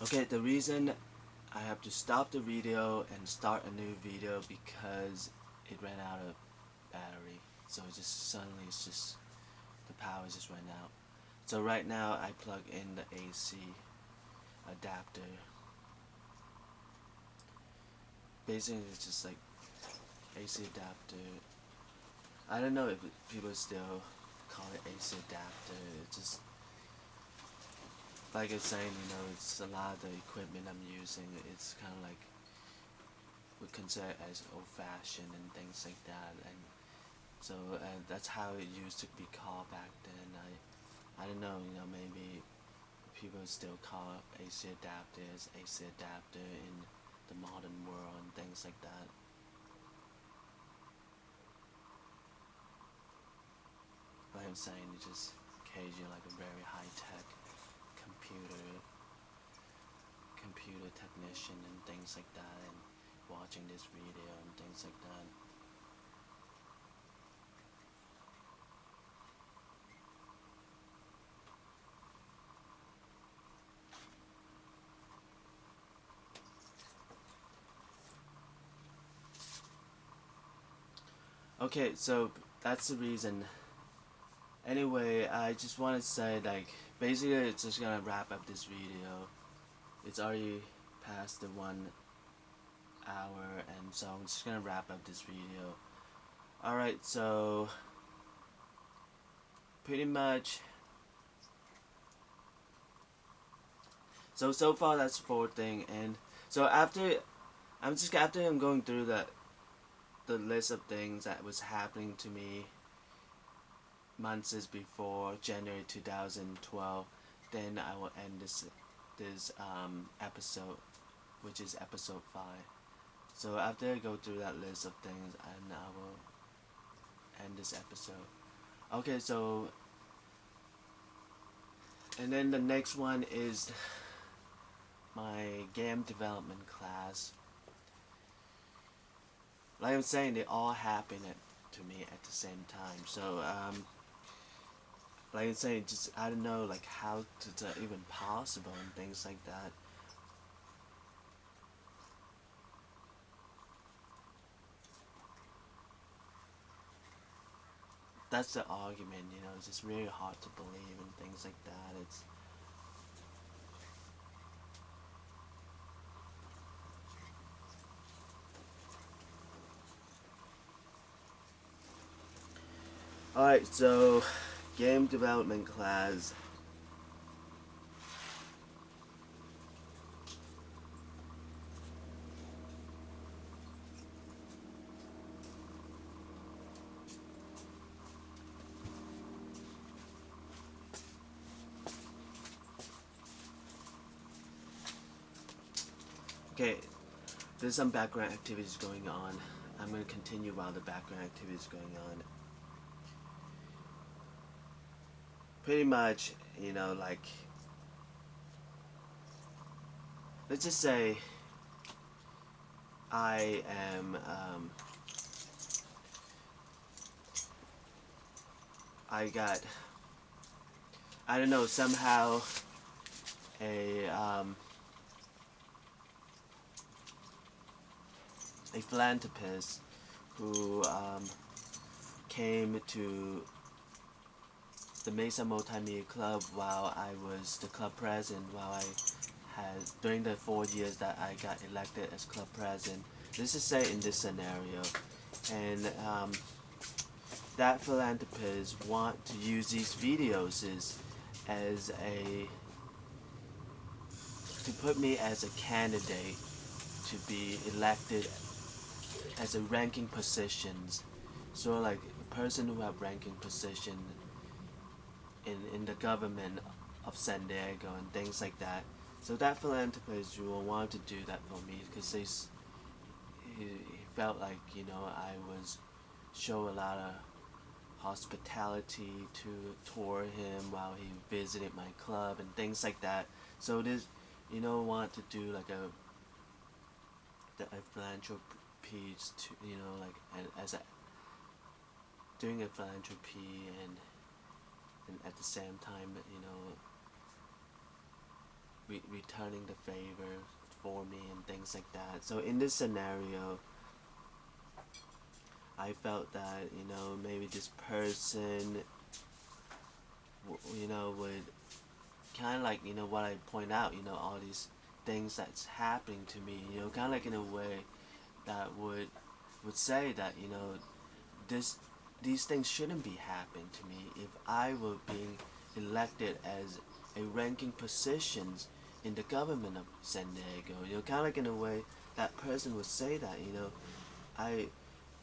Okay, the reason I have to stop the video and start a new video because it ran out of battery. So it just suddenly it's just the power just ran out. So right now I plug in the AC adapter. Basically it's just like AC adapter. I don't know if people still call it AC adapter. It's just like I was saying, it's a lot of the equipment I'm using. It's kind of like we consider it as old-fashioned and things like that, and so that's how it used to be called back then. I don't know, maybe people still call AC adapter as AC adapter in the modern world and things like that. Like I'm saying, it's just occasionally like a very high-tech computer computer technician and things like that, and watching this video and things like that. Okay, so that's the reason. Anyway, I just want to say, like, basically it's just gonna wrap up this video. It's already past the 1 hour, and so I'm just gonna wrap up this video. Alright, so pretty much, so far that's 4 thing, and so after I'm going through the list of things that was happening to me months before January 2012, then I will end this episode, which is episode 5. So after I go through that list of things, and I will end this episode. Okay, so and then the next one is my game development class. Like I'm saying, they all happen to me at the same time. So like I'm saying, just I don't know like how to even possible and things like that. That's the argument, it's just really hard to believe and things like that. It's alright, so game development class. Okay, there's some background activities going on. I'm going to continue while the background activity is going on. Pretty much, like, let's just say I am, I got, I don't know, somehow a philanthropist who came to the Mesa Multimedia Club while I was the club president, while I had, during the 4 years that I got elected as club president. Let's just say in this scenario, and that philanthropist want to use these videos as a to put me as a candidate to be elected as a ranking positions, so like a person who have ranking position in the government of San Diego and things like that. So that philanthropist will want to do that for me because he felt like I was show a lot of hospitality to tour him while he visited my club and things like that. So this want to do like a philanthropy to like as a doing a philanthropy and at the same time returning the favor for me and things like that. So in this scenario, I felt that maybe this person would kind of like what I point out, all these things that's happening to me, kind of like in a way that would say that this these things shouldn't be happening to me if I were being elected as a ranking positions in the government of San Diego. Kind of like in a way that person would say that I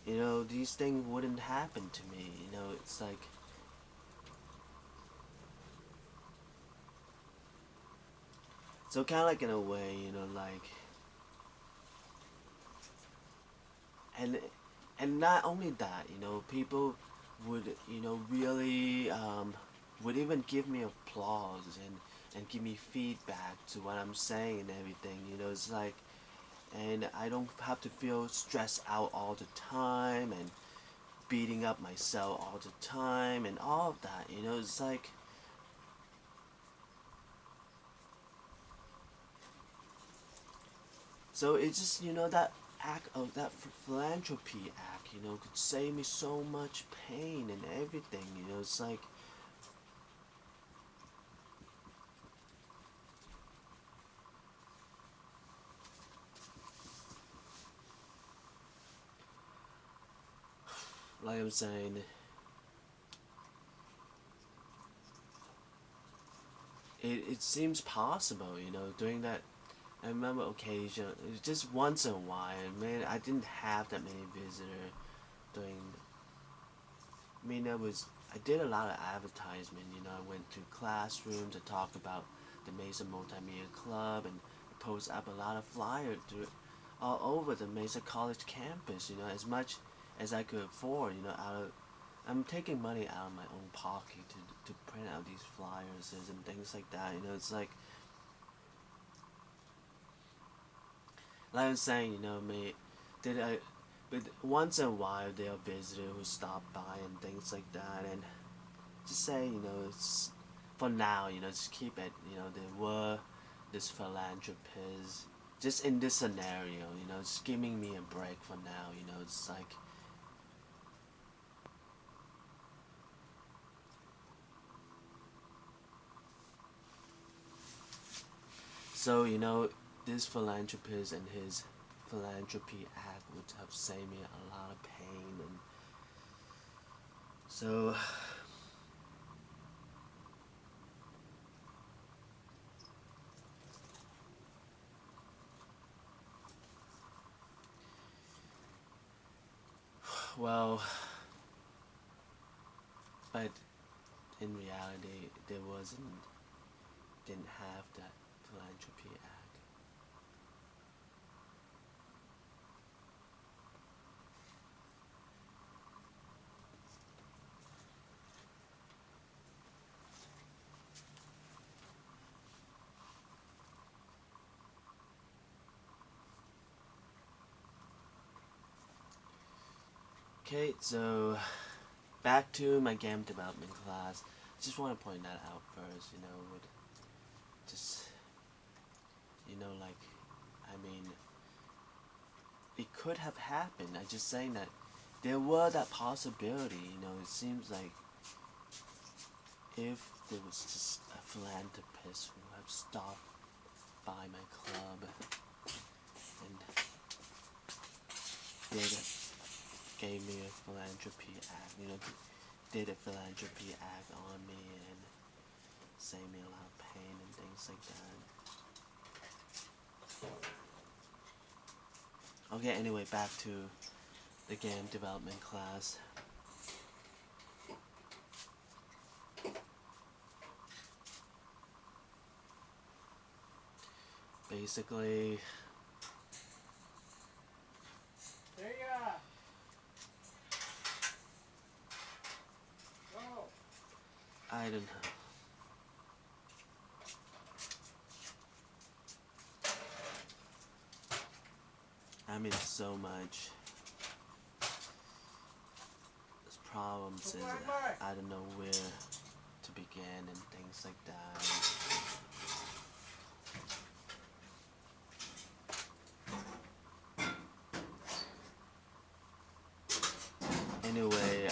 these things wouldn't happen to me. It's like so kind of like in a way like and and not only that, people would really would even give me applause and give me feedback to what I'm saying and everything. It's like, and I don't have to feel stressed out all the time and beating up myself all the time and all of that. It's like so it's just that act of that philanthropy act could save me so much pain and everything. It's like I'm saying, it seems possible, doing that. I remember occasion, it was just once in a while, man. I didn't have that many visitors during. I mean, I did a lot of advertisement. I went to classrooms to talk about the Mesa Multimedia Club and post up a lot of flyers all over the Mesa College campus. As much as I could afford. I'm taking money out of my own pocket to print out these flyers and things like that. It's like I'm saying, did I, but once in a while there are visitors who stop by and things like that, and just say, it's for now, just keep it, there were this philanthropist, just in this scenario, just giving me a break for now, it's like, so, this philanthropist and his philanthropy act would have saved me a lot of pain, and so well, but in reality, didn't have that philanthropy act. Okay, so back to my game development class. I just want to point that out first, with just, like, I mean, it could have happened. I'm just saying that there were that possibility, it seems like if there was just a philanthropist who have stopped by my club and did gave me a philanthropy act, did a philanthropy act on me and saved me a lot of pain and things like that. Okay, anyway, back to the game development class. Basically, I don't know. I mean, so much. There's problems is I don't know where to begin and things like that. anyway,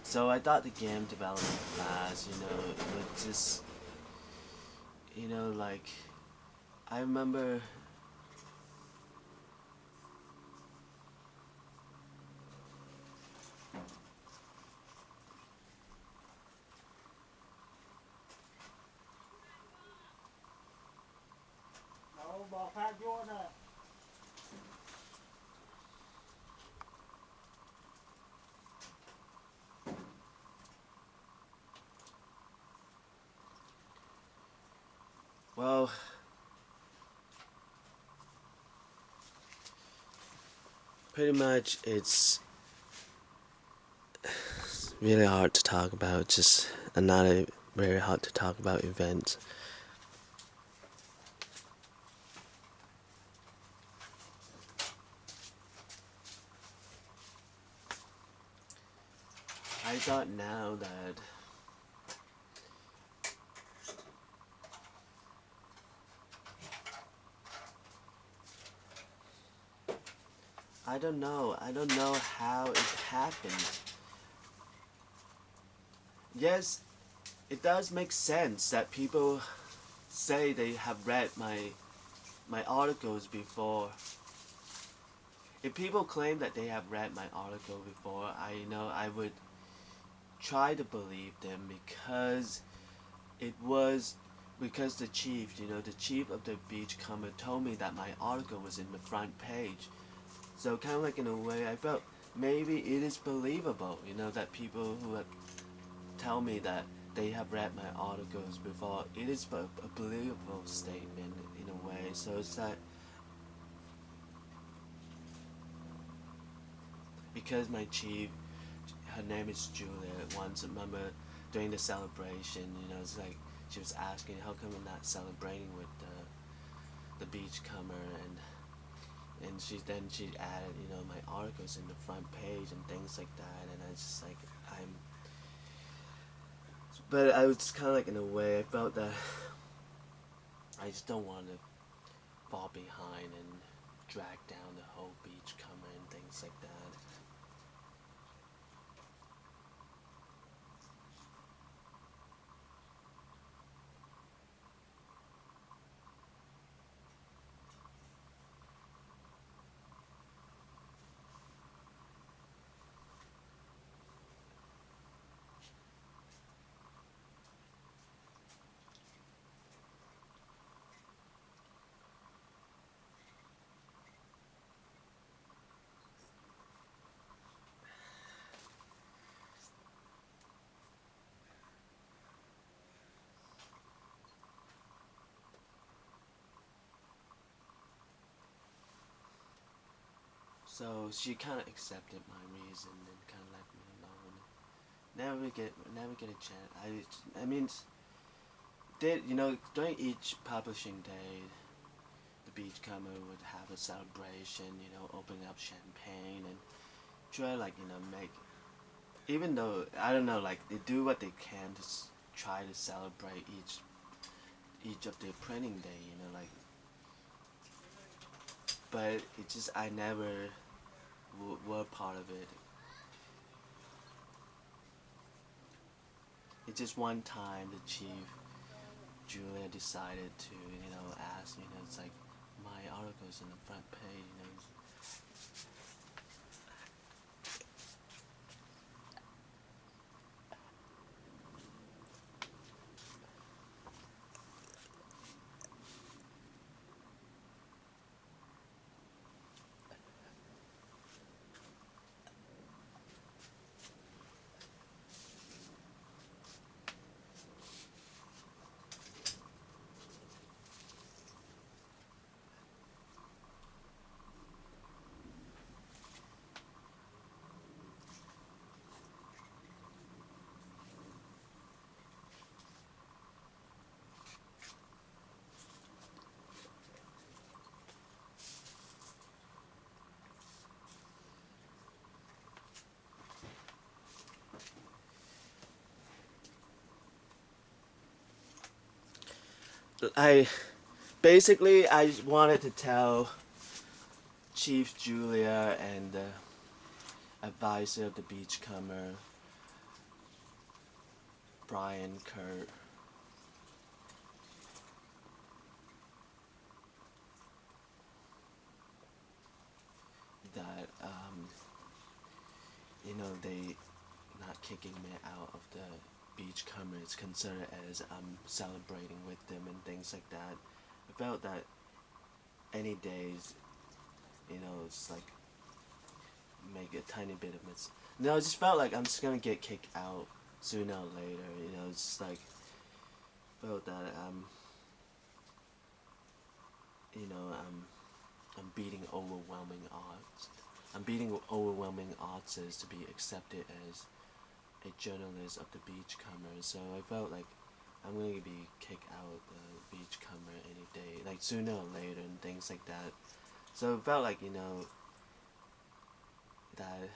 so I thought the game development class, would just, like, I remember. Well, pretty much it's really hard to talk about, just another very hard to talk about event. I thought now that I don't know. I don't know how it happened. Yes, it does make sense that people say they have read my articles before. If people claim that they have read my article before, I would try to believe them because the chief of the Beachcomber told me that my article was in the front page. So kind of like in a way, I felt maybe it is believable, that people who have tell me that they have read my articles before. It is a believable statement in a way. So it's that because my chief, her name is Julia. Once I remember during the celebration, it's like she was asking how come I'm not celebrating with the Beachcomber, and she added my articles in the front page and things like that, and I just like but I was kind of like in a way I felt that I just don't want to fall behind and drag down the whole Beachcomber and things like that. So she kind of accepted my reason and kind of let me alone. Never get a chance. I mean, during each publishing day, the Beachcomber would have a celebration. Opening up champagne and try like make. Even though I don't know, like they do what they can to try to celebrate each of their printing day. Like, but it just I never were part of it. It's just one time the chief Julia decided to ask it's like my article's in the front page. I basically I wanted to tell Chief Julia and advisor of the Beachcomber, Brian Kurt. That they not kicking me out of the Beachcomber is considered as I'm celebrating with them and things like that. I felt that any days, it's like make a tiny bit of No, I just felt like I'm just gonna get kicked out sooner or later. It's just like felt that you know, I'm beating overwhelming odds. I'm beating overwhelming odds to be accepted as a journalist of the Beachcomber. So I felt like I'm gonna be kicked out of the Beachcomber any day, like sooner or later, and things like that. So it felt like that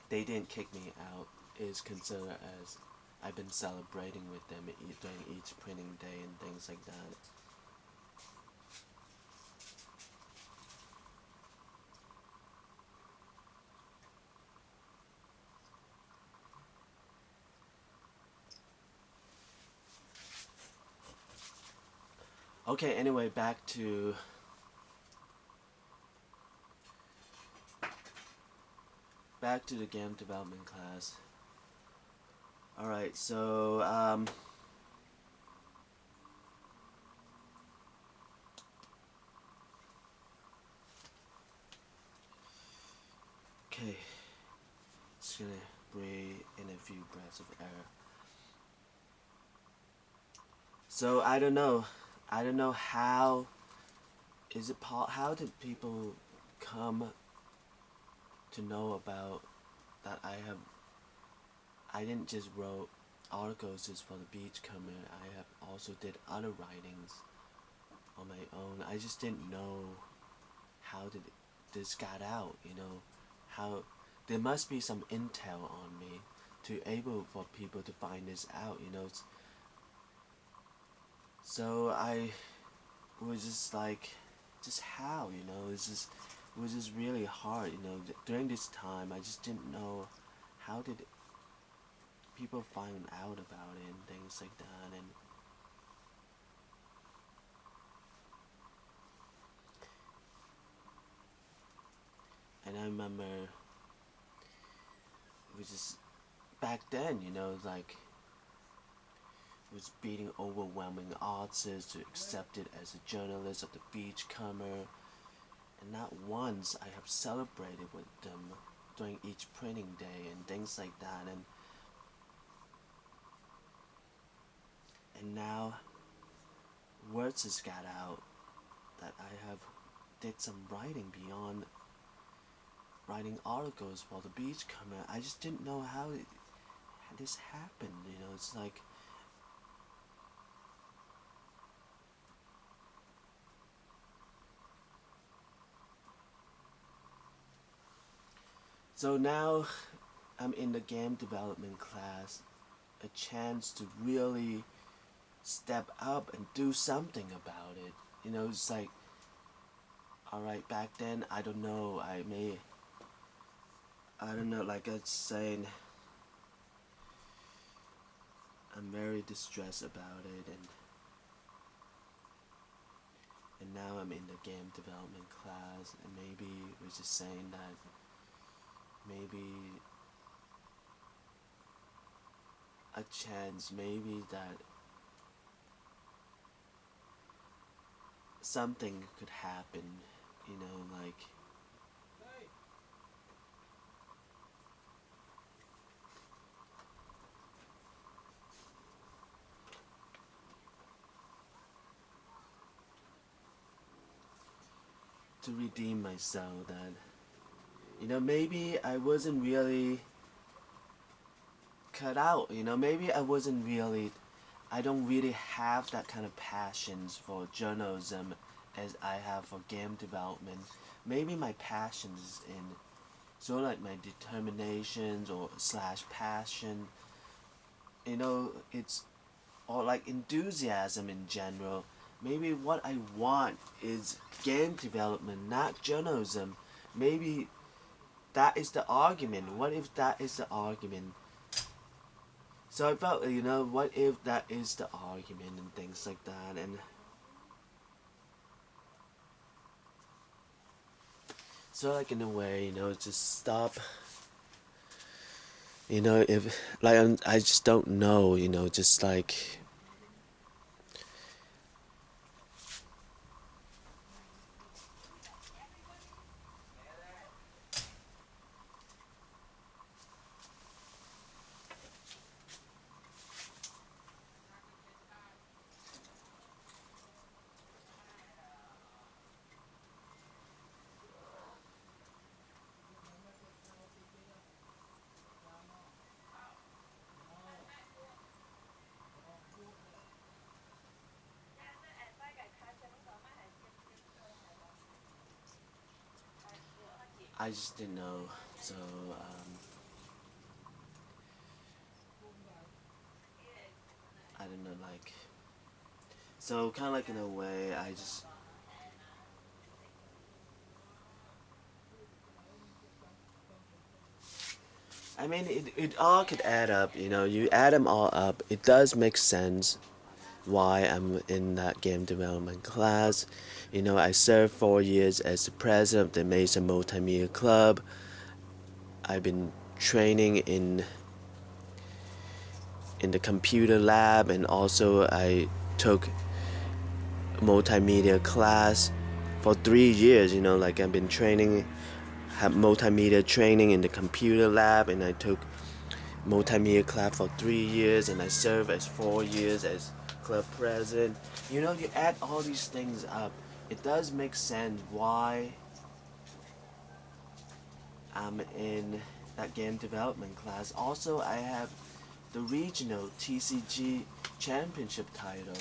they didn't kick me out is considered as I've been celebrating with them during each printing day and things like that. Okay, anyway, back to the game development class. Alright, so okay, just gonna breathe in a few breaths of air. So I don't know how how did people come to know about that I didn't just wrote articles just for the Beachcomber. I have also did other writings on my own. I just didn't know how did this got out. How there must be some intel on me to able for people to find this out. So I was just like, just how, it was just really hard, during this time I just didn't know how did people find out about it and things like that. And I remember it was just back then, like was beating overwhelming odds to accept it as a journalist of the Beachcomber, and not once I have celebrated with them during each printing day and things like that. And now words has got out that I have did some writing beyond writing articles for the Beachcomber. I just didn't know how this happened. It's like so now I'm in the game development class, a chance to really step up and do something about it. It's like, alright, back then, I don't know, like I was saying, I'm very distressed about it, and now I'm in the game development class, and maybe we're just saying that maybe a chance, maybe that something could happen, like to redeem myself, that maybe I wasn't really cut out. Maybe I don't really have that kind of passions for journalism as I have for game development. Maybe my passions is in sort of like my determinations or slash passion. It's or like enthusiasm in general. Maybe what I want is game development, not journalism. Maybe that is the argument? What if that is the argument? So I felt, what if that is the argument and things like that, and so like in a way, just stop. If like I just don't know, just like I just didn't know. So I don't know, like, so kind of like in a way, I mean, it all could add up, you add them all up, it does make sense why I'm in that game development class. I served 4 years as the president of the Mesa Multimedia Club. I've been training in the computer lab, and also I took multimedia class for 3 years. Like I've been training, have multimedia training in the computer lab, and I took multimedia class for 3 years, and I served as 4 years as club president. You add all these things up, it does make sense why I'm in that game development class. Also, I have the regional TCG championship title.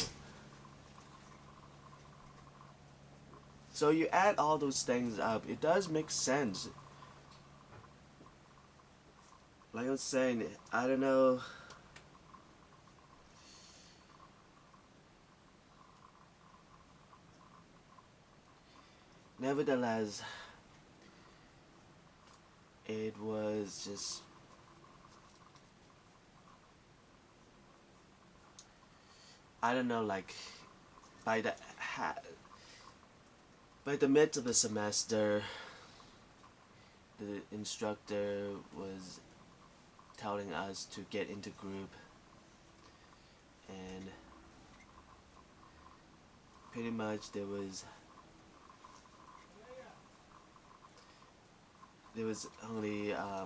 So you add all those things up, it does make sense. Like I was saying, I don't know. Nevertheless, it was just, I don't know, like by the by the mid of the semester, the instructor was telling us to get into group, and pretty much there was only I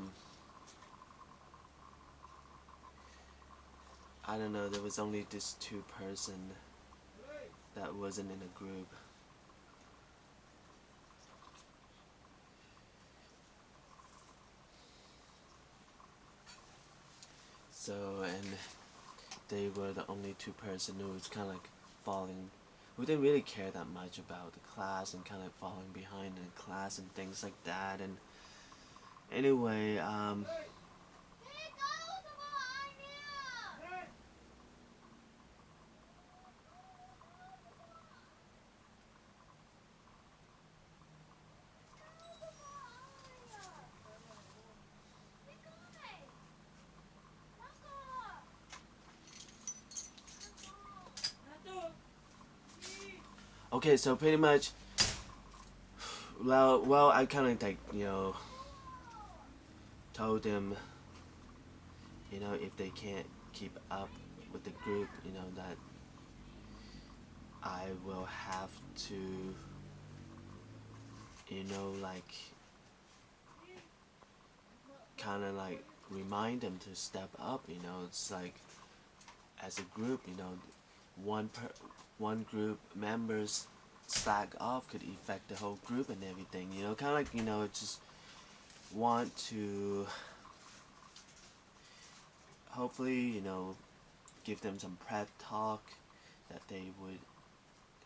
don't know, there was only this 2 person that wasn't in a group. So, and they were the only 2 person who was kind of like falling, who didn't really care that much about the class, and kind of falling behind in class and things like that. And anyway, okay, so pretty much, well, I kind of like, told them, if they can't keep up with the group, that I will have to, like, kind of like remind them to step up. It's like, as a group, one group members slack off could affect the whole group and everything. Kind of like, just want to hopefully, give them some prep talk that they would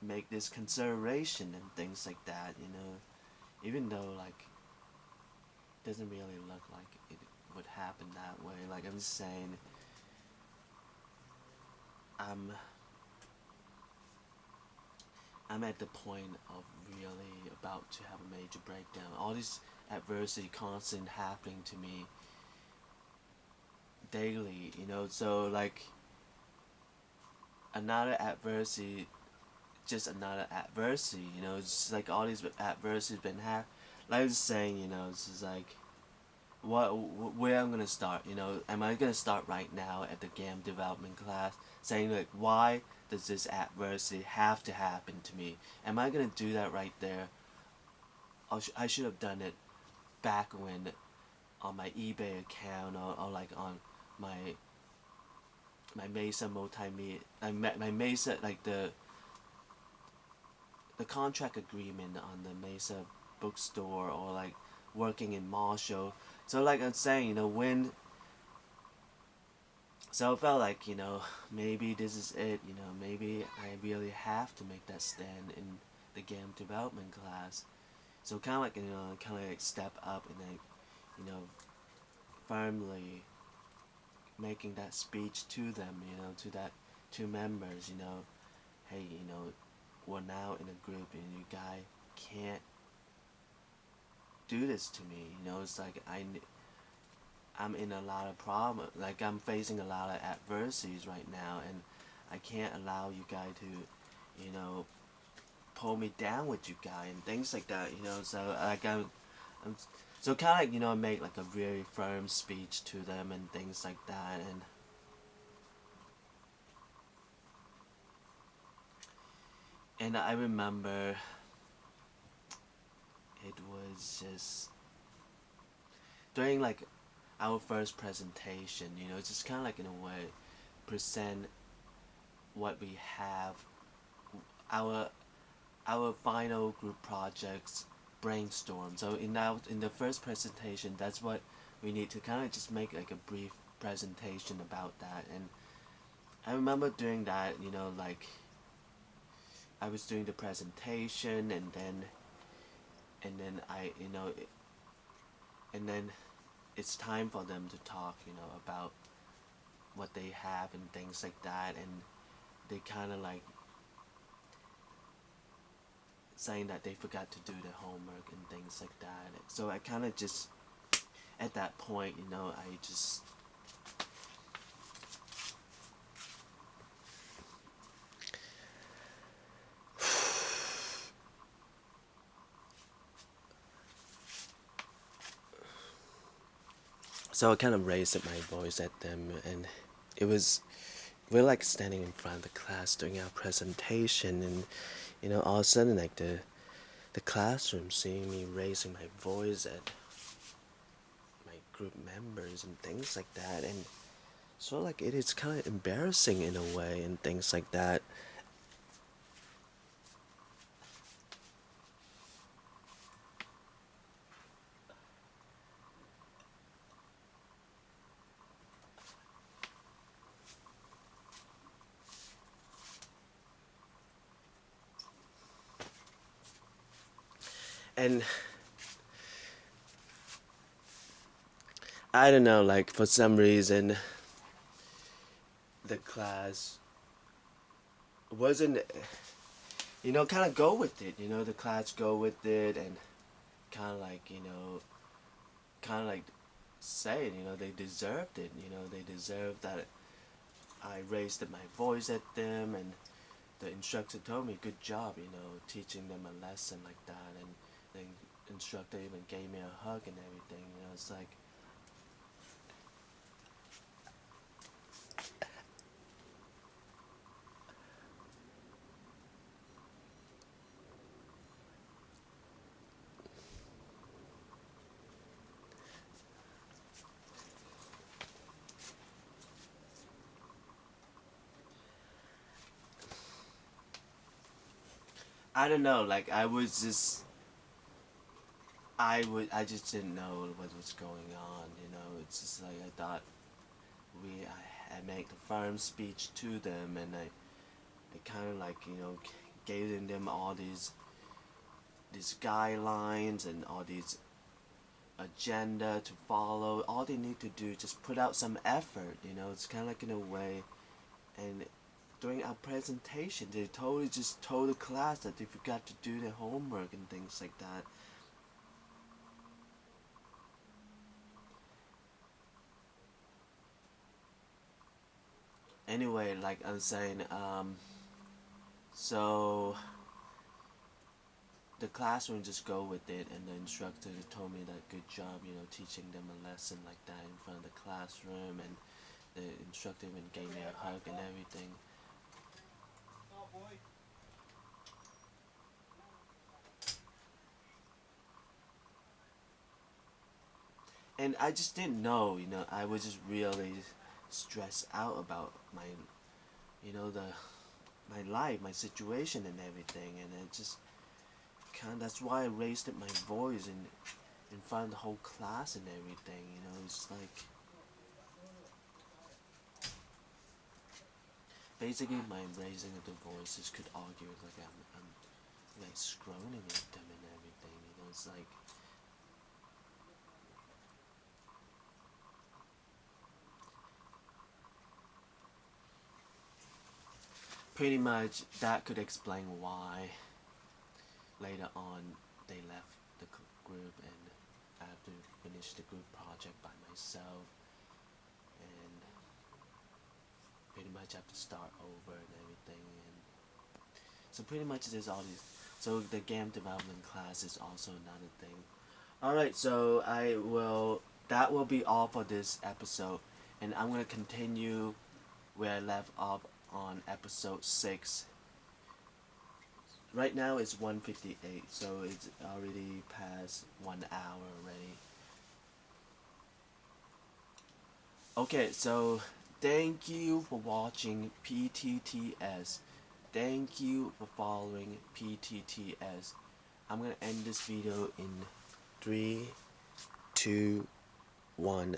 make this consideration and things like that. Even though, like, it doesn't really look like it would happen that way. Like I'm just saying, I'm at the point of really about to have a major breakdown. All these adversity constant happening to me daily, so like another adversity, just another adversity, it's just like all these adversities been like I was saying, it's just like where I'm gonna start, am I gonna start right now at the game development class saying like why does this adversity have to happen to me? Am I gonna do that right there? I should have done it back when on my eBay account, or like on my Mesa multimedia, my Mesa, like the contract agreement on the Mesa bookstore, or like working in Marshall. So like I'm saying, when, so I felt like, maybe this is it, maybe I really have to make that stand in the game development class. So kind of like, kind of like step up and like, firmly making that speech to them, to that two members, hey, we're now in a group and you guys can't do this to me, it's like I'm in a lot of problem, like I'm facing a lot of adversities right now, and I can't allow you guys to, pull me down with you guys and things like that, so like I'm so kind of like, I make like a very firm speech to them and things like that, and I remember it was just during like our first presentation, it's just kind of like in a way present what we have, our final group projects brainstorm. So in the first presentation, that's what we need to kind of just make like a brief presentation about that. And I remember doing that, like I was doing the presentation, and then I, and then it's time for them to talk, about what they have and things like that, and they kind of like saying that they forgot to do the homework and things like that. So I kind of just, at that point, I just, so I kind of raised up my voice at them, and it was, we're like standing in front of the class doing our presentation, and all of a sudden like the classroom seeing me raising my voice at my group members and things like that, and so like it is kind of embarrassing in a way and things like that. And I don't know, like for some reason the class wasn't, kind of go with it, the class go with it, and kind of like, kind of like say it, they deserved it, they deserved that I raised my voice at them, and the instructor told me good job, teaching them a lesson like that, and the instructor even gave me a hug and everything, it's like, I don't know, like I just didn't know what was going on, it's just like I thought I made a firm speech to them, and I kind of like, gave them all these guidelines and all these agenda to follow. All they need to do is just put out some effort, it's kind of like in a way. And during our presentation, they totally just told the class that they forgot to do their homework and things like that. anyway, like I was saying, so the classroom just go with it, and the instructor told me that good job, teaching them a lesson like that in front of the classroom, and the instructor even gave me a hug and everything. And I just didn't know, I was just really stressed out about my, the my life, my situation, and everything, and it just that's why I raised my voice in front of the whole class and everything. It's like basically my raising of the voices could argue like I'm like scrolling at them and everything. It's like pretty much that could explain why later on they left the group, and I have to finish the group project by myself, and pretty much have to start over and everything. And so pretty much there's all these. So the game development class is also another thing. Alright, so that will be all for this episode, and I'm gonna continue where I left off on episode 6. Right now it's 1:58, so it's already past 1 hour already. Okay, so thank you for watching PTTS. Thank you for following PTTS. I'm gonna end this video in 3, 2, 1.